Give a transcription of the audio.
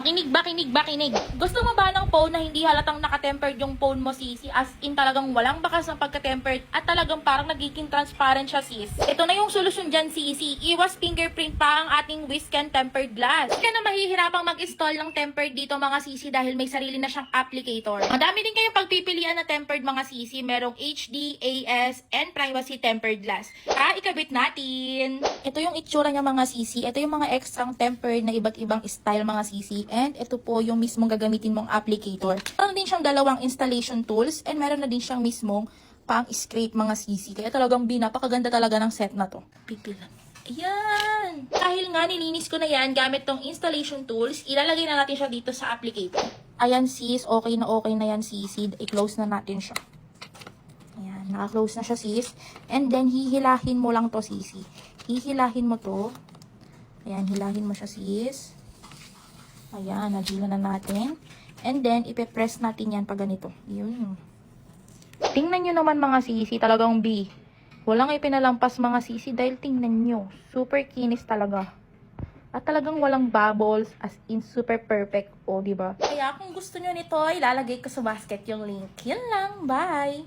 Kinig ba, kinig ba, kinig? Gusto mo ba ng phone na hindi halatang nakatempered yung phone mo, sisi? As in talagang walang bakas ng pagka-tempered at talagang parang nagiging transparent siya, sis. Ito na yung solusyon dyan, sisi. Iwas fingerprint pa ang ating Whisken tempered glass. Hindi ka na mahihirapang mag-install ng tempered dito, mga sisi, dahil may sarili na siyang applicator. Madami din kayong pagpipilian na tempered, mga sisi. Merong HD, AS, and privacy tempered glass. Ikabit natin. Ito yung itsura niya, mga sisi. Ito yung mga extrang tempered na iba't ibang style, mga sisi. And ito po yung mismong gagamitin mong applicator. Meron din siyang dalawang installation tools and meron na din siyang mismong pang-scrape, mga sisi. Kaya talagang napakaganda talaga ng set na to. Pipilan. Ayan! Dahil nga nilinis ko na yan gamit tong installation tools, ilalagay na natin siya dito sa applicator. Ayan sis, okay na yan sisi. I-close na natin siya. Ayan, naka-close na siya sis. And then hihilahin mo lang to sisi. Hihilahin mo to. Ayan, hilahin mo siya sis. Ayan, nagila na natin. And then, ipe-press natin yan pag ganito. Yun. Tingnan nyo naman, mga sisi, talagang B. Walang ipinalampas, mga sisi, dahil tingnan nyo. Super kinis talaga. At talagang walang bubbles, as in super perfect. O, diba? Kaya kung gusto nyo nito, ilalagay ko sa basket yung link. Yun lang. Bye!